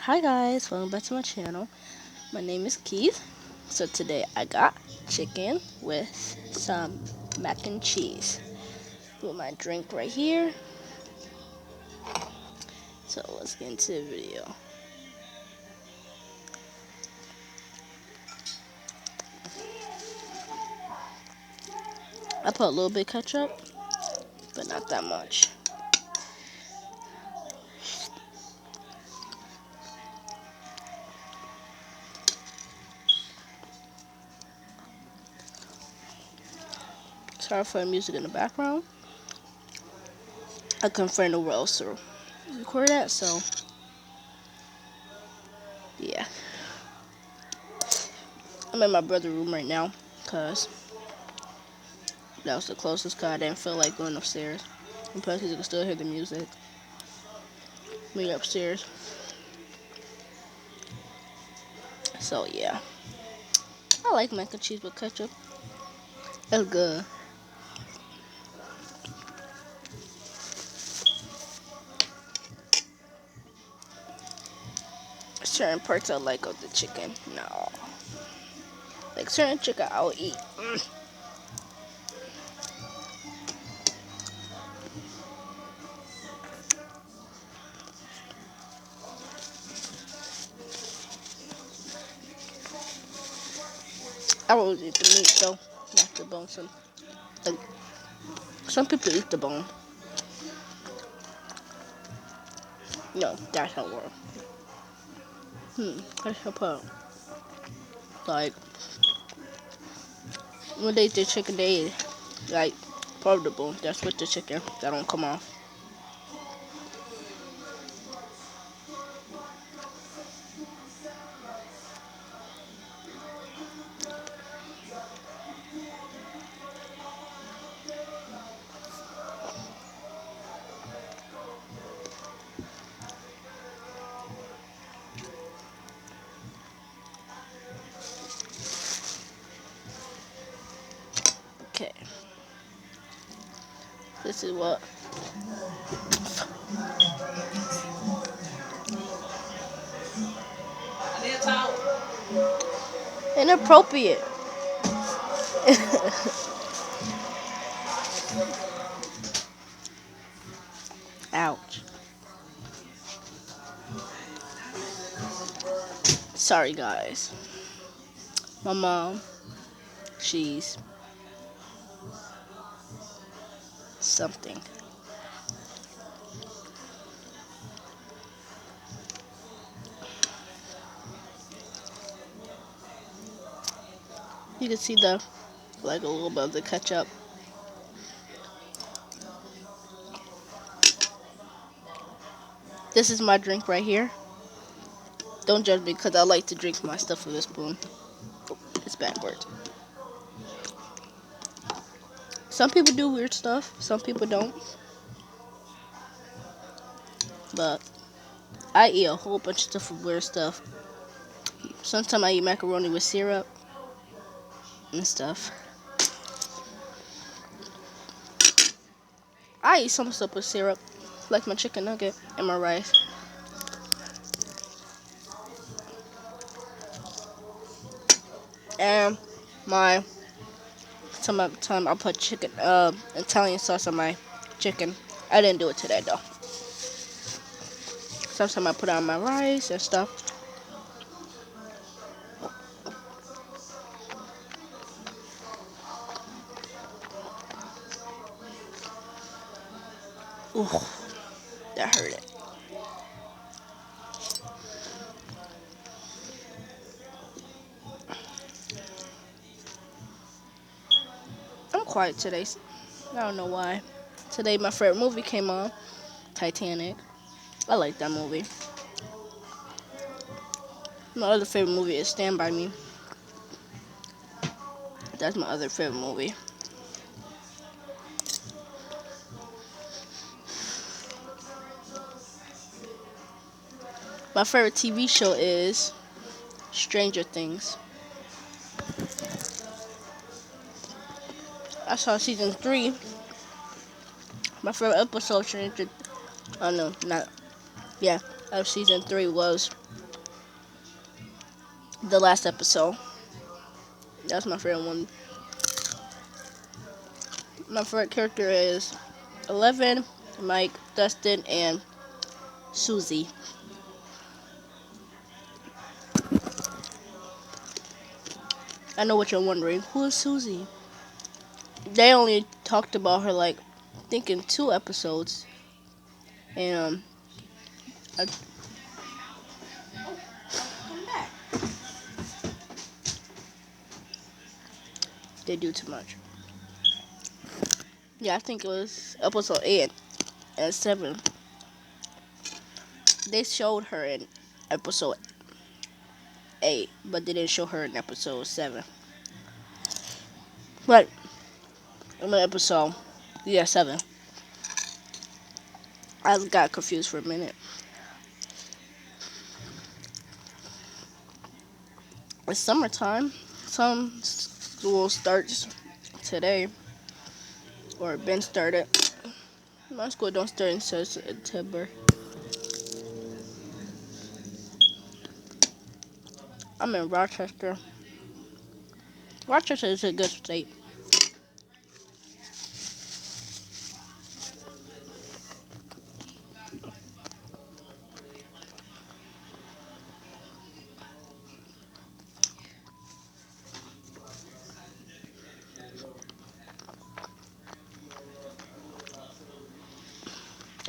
Hi guys, welcome back to my channel. My name is Keith. So today I got chicken with some mac and cheese. With my drink right here. So let's get into the video. I put a little bit of ketchup, but not that much. Sorry for the music in the background. I couldn't find nowhere else to record that, so yeah. I'm in my brother's room right now, because that was the closest, because I didn't feel like going upstairs. And plus, you can still hear the music when you're upstairs. So yeah. I like mac and cheese with ketchup. It's good. Certain parts I like of the chicken. No. Like certain chicken I'll eat. I always eat the meat though, not the bone. Some people eat the bone. No, that's not work. That's the part. Like when they eat the chicken, they like part of the bone. That's with the chicken that don't come off. Okay. This is what. Inappropriate. Ouch. Sorry guys. My mom, she's something. You can see the like a little bit of the ketchup. This is my drink right here. Don't judge me because I like to drink my stuff with a spoon. It's backwards. Some people do weird stuff. Some people don't. But I eat a whole bunch of stuff with weird stuff. Sometimes I eat macaroni with syrup and stuff. I eat some stuff with syrup, like my chicken nugget and my rice. And my time I put chicken Italian sauce on my chicken. I didn't do it today though. Sometimes I put it on my rice and stuff. Ooh, that hurt it. I'm quiet today. I don't know why. Today my favorite movie came on, Titanic. I like that movie. My other favorite movie is Stand By Me. That's my other favorite movie. My favorite TV show is Stranger Things. I saw season 3. My favorite episode, Stranger. Oh no, not. Yeah, of season 3 was the last episode. That's my favorite one. My favorite character is 11, Mike, Dustin, and Susie. I know what you're wondering. Who is Susie? They only talked about her like, I think in 2 episodes, and I, they do too much. Yeah, I think it was episode 8 and 7. They showed her in episode 8, but they didn't show her in episode 7. But in the episode, yeah, 7, I got confused for a minute. It's summertime. Some school starts today, or been started. My school don't start until September. I'm in Rochester. Rochester is a good state.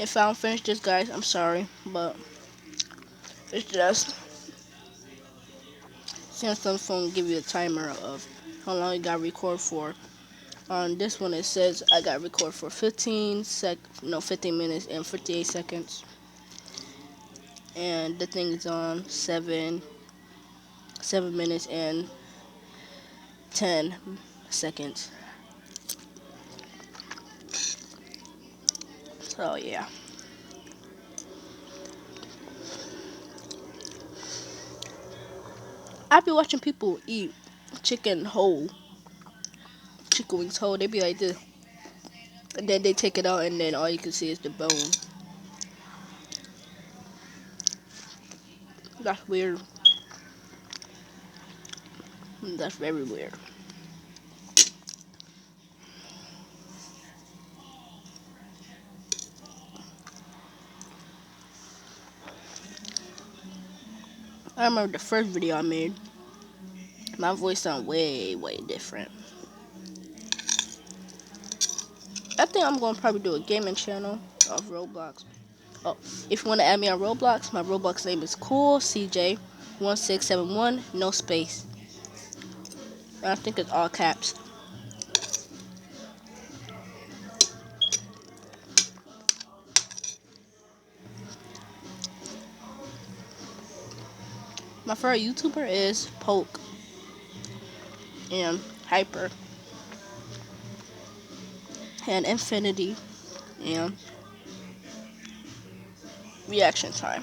If I don't finish this, guys, I'm sorry, but it's just since some phone give you a timer of how long you gotta record for. On this one, it says I got record for 15 minutes and 58 seconds, and the thing is on 7 minutes and 10 seconds. So yeah, I be watching people eat chicken whole, chicken wings whole. They be like this, and then they take it out, and then all you can see is the bone. That's weird. That's very weird. I remember the first video I made. My voice sound way, way different. I think I'm gonna probably do a gaming channel of Roblox. Oh, if you wanna add me on Roblox, my Roblox name is CoolCJ1671, no space. And I think it's all caps. My favorite YouTuber is Poke and Hyper and Infinity and Reaction Time.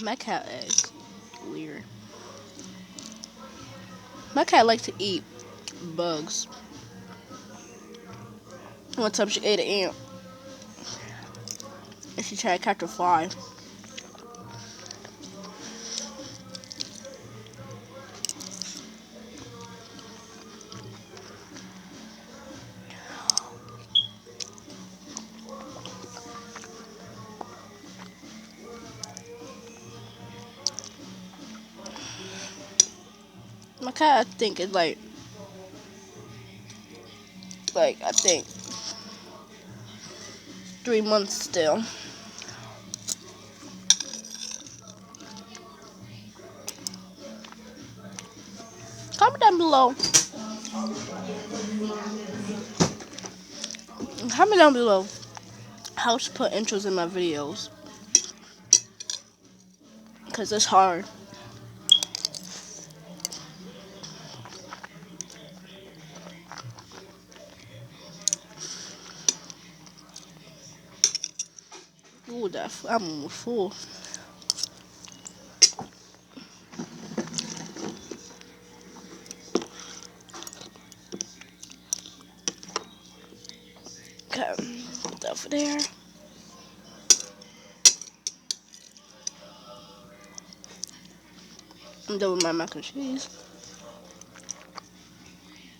My cat is weird. My cat likes to eat bugs. One time she ate an ant and she tried to catch a fly. My cat, I think, is I think 3 months still. Comment down below. Comment down below how to put intros in my videos. because it's hard. Ooh, I'm full. Okay, stuff there. I'm done with my mac and cheese.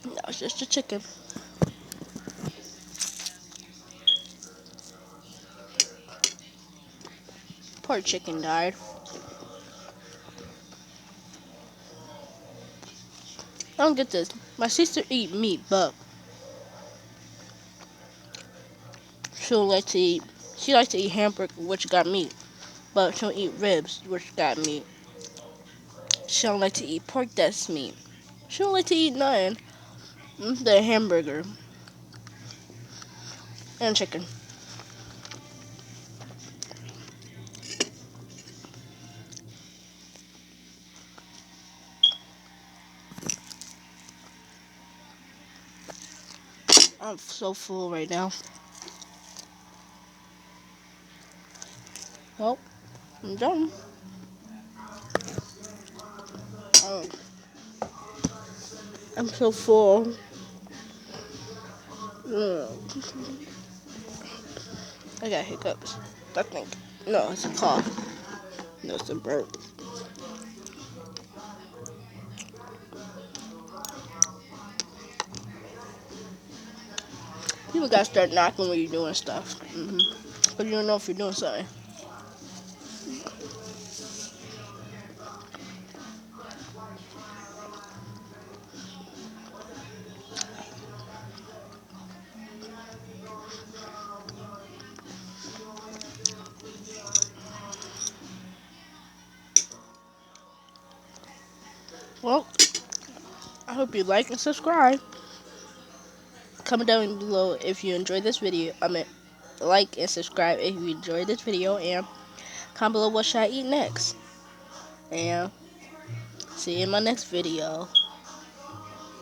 Now it's just the chicken. Poor chicken died. I don't get this. My sister eat meat, but she don't like to eat. She likes to eat hamburger, which got meat, but she don't eat ribs, which got meat. She don't like to eat pork, that's meat. She don't like to eat nothing. The hamburger and chicken. I'm so full right now. Well, I'm done. Oh, I'm so full. I got hiccups. I think. No, it's a cough. No, it's a burp. People gotta start knocking when you're doing stuff. But you don't know if you're doing something. Well, I hope you like and subscribe. Comment down below if you enjoyed this video. Like and subscribe if you enjoyed this video, and comment below what should I eat next. And see you in my next video.